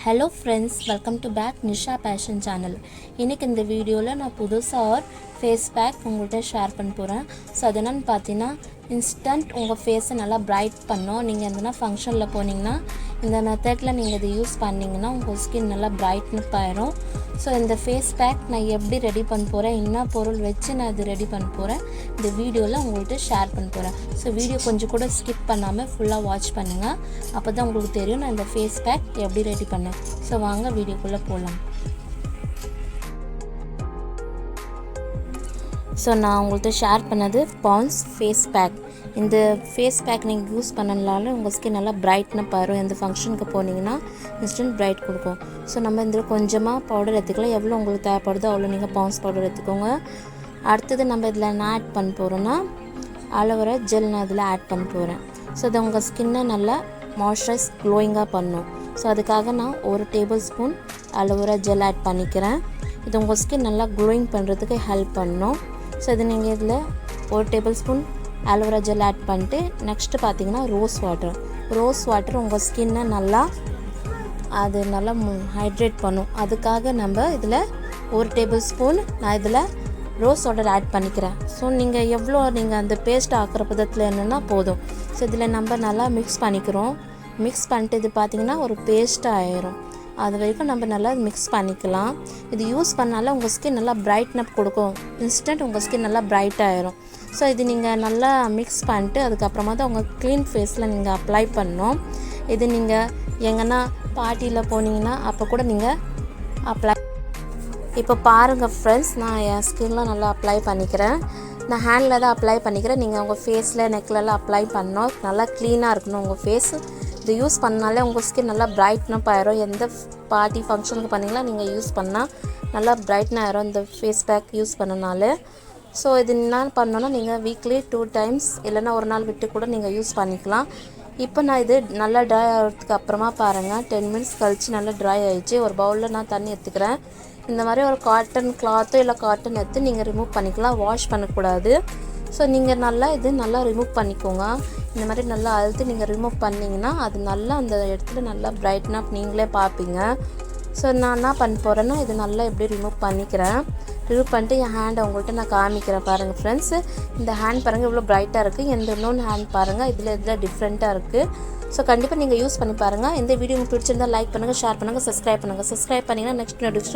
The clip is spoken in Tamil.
Hello friends, welcome to back Nisha Passion channel. இன்னைக்கு இந்த வீடியோல நான் புதுசா ஒரு ஃபேஸ் பேக் உங்கள்கிட்ட ஷேர் பண்ண போறேன். ஸோ அது என்னன்னு பார்த்தீங்கன்னா இன்ஸ்டன்ட் உங்கள் ஃபேஸை நல்லா பிரைட் பண்ணும். நீங்கள் எந்தனா ஃபங்க்ஷனில் போனீங்கன்னா இந்த மெத்தடில் நீங்கள் இதை யூஸ் பண்ணிங்கன்னா உங்கள் ஸ்கின் நல்லா பிரைட்னப் ஆயிரும். ஸோ இந்த ஃபேஸ் பேக் நான் எப்படி ரெடி பண்ண போகிறேன், என்ன பொருள் வச்சு நான் இது ரெடி பண்ண போகிறேன், இந்த வீடியோவில் உங்கள்கிட்ட ஷேர் பண்ண போகிறேன். ஸோ வீடியோ கொஞ்சம் கூட ஸ்கிப் பண்ணாமல் ஃபுல்லாக வாட்ச் பண்ணுங்கள். அப்போ தான் உங்களுக்கு தெரியும் நான் இந்த ஃபேஸ் பேக் எப்படி ரெடி பண்ணேன். ஸோ வாங்க வீடியோக்குள்ளே போகலாம். ஸோ நான் உங்கள்கிட்ட ஷேர் பண்ணது பான்ஸ் ஃபேஸ் பேக். இந்த ஃபேஸ் பேக் நீங்கள் யூஸ் பண்ணனால உங்கள் ஸ்கின் நல்லா பிரைட்னப் ஆயிரும். எந்த ஃபங்க்ஷனுக்கு போனீங்கன்னா இன்ஸ்டன்ட் பிரைட் கொடுக்கும். ஸோ நம்ம இதில் கொஞ்சமாக பவுடர் எடுத்துக்கலாம். எவ்வளோ உங்களுக்கு தேவைப்படுதோ அவ்வளோ நீங்கள் பான்ஸ் பவுடர் எடுத்துக்கோங்க. அடுத்தது நம்ம இதில் என்ன ஆட் பண்ண போகிறோன்னா அலோவேரா ஜெல் நான் இதில் ஆட் பண்ண போகிறேன். ஸோ இது உங்கள் ஸ்கின்னை நல்லா மாய்ஸ்சரைஸ் க்ளோயிங்காக பண்ணும். ஸோ அதுக்காக நான் 1 tablespoon aloe vera gel add பண்ணிக்கிறேன். இது உங்கள் ஸ்கின் நல்லா க்ளோயிங் பண்ணுறதுக்கு ஹெல்ப் பண்ணும். ஸோ இது நீங்கள் இதில் 1 tablespoon aloe vera gel add பண்ணிட்டு நெக்ஸ்ட்டு பார்த்தீங்கன்னா ரோஸ் வாட்டர் உங்கள் ஸ்கின்னை நல்லா ஹைட்ரேட் பண்ணும். அதுக்காக நம்ம இதில் 1 டேபிள் ஸ்பூன் நான் இதில் ரோஸ் வாட்டர் ஆட் பண்ணிக்கிறேன். ஸோ நீங்கள் எவ்வளோ நீங்கள் அந்த பேஸ்ட் ஆக்கிற பதத்தில் என்னென்னா போதும். ஸோ இதில் நம்ம நல்லா மிக்ஸ் பண்ணிட்டு இது பார்த்திங்கன்னா ஒரு பேஸ்ட்டாக ஆயிரும். அது வரைக்கும் நம்ம நல்லா மிக்ஸ் பண்ணிக்கலாம். இது யூஸ் பண்ணால உங்கள் ஸ்கின் நல்லா பிரைட்னப் கொடுக்கும். இன்ஸ்டன்ட் உங்கள் ஸ்கின் நல்லா பிரைட் ஆயிரும். ஸோ இது நீங்கள் நல்லா மிக்ஸ் பண்ணிட்டு அதுக்கப்புறமா தான் உங்கள் க்ளீன் ஃபேஸில் நீங்கள் அப்ளை பண்ணணும். இது நீங்கள் எங்கன்னா பார்ட்டியில் போனீங்கன்னா அப்போ கூட நீங்கள் அப்ளை. இப்போ பாருங்கள் ஃப்ரெண்ட்ஸ், நான் என் ஸ்கின்லாம் நல்லா அப்ளை பண்ணிக்கிறேன். நான் ஹேண்டில் தான் அப்ளை பண்ணிக்கிறேன். நீங்கள் உங்கள் ஃபேஸில் நெக்லெல்லாம் அப்ளை பண்ணணும். நல்லா க்ளீனாக இருக்கணும் உங்கள் ஃபேஸ். இது யூஸ் பண்ணாலே உங்கள் ஸ்கின் நல்லா பிரைட்னப் ஆயிரும். எந்த பார்ட்டி ஃபங்க்ஷனுக்கு பண்ணிங்கன்னா நீங்கள் யூஸ் பண்ணால் நல்லா பிரைட்னா ஆயிரும் இந்த ஃபேஸ் பேக் யூஸ் பண்ணனால. ஸோ இது என்ன பண்ணோன்னா நீங்கள் வீக்லி 2 டைம்ஸ் இல்லைன்னா ஒரு நாள் விட்டு கூட நீங்கள் யூஸ் பண்ணிக்கலாம். இப்போ நான் இது நல்லா ட்ரை ஆகிறதுக்கு அப்புறமா பாருங்கள் 10 மினிட்ஸ் கழித்து நல்லா ட்ரை ஆகிடுச்சு. ஒரு பவுலில் நான் தண்ணி எடுத்துக்கிறேன். இந்த மாதிரி ஒரு காட்டன் கிளாத்தோ இல்லை காட்டன் எடுத்து நீங்கள் ரிமூவ் பண்ணிக்கலாம். வாஷ் பண்ணக்கூடாது. ஸோ நீங்கள் நல்லா ரிமூவ் பண்ணிக்கோங்க. இந்த மாதிரி நல்லா அழுத்தி நீங்கள் ரிமூவ் பண்ணிங்கன்னா அது நல்லா அந்த இடத்துல நல்லா பிரைட்னப் நீங்களே பார்ப்பீங்க. ஸோ நான் என்ன பண்ண போகிறேன்னா இது நல்லா எப்படி ரிமூவ் பண்ணிட்டு என் ஹேண்டை உங்கள்கிட்ட நான் காமிக்கிறேன். பாருங்கள் ஃப்ரெண்ட்ஸ், இந்த ஹேண்ட் பாருங்கள் இவ்வளோ பிரைட்டாக இருக்குது. இன்னொன்று ஹேண்ட் பாருங்கள் இதில் டிஃப்ரெண்ட்டாக இருக்குது. ஸோ கண்டிப்பாக நீங்கள் யூஸ் பண்ணி பாருங்கள். இந்த வீடியோ உங்களுக்கு பிடிச்சிருந்தால் லைக் பண்ணுங்கள், ஷேர் பண்ணுங்கள், சப்ஸ்கிரைப் பண்ணிங்கன்னா நெக்ஸ்ட் நோட்டிஃபிகேஷன்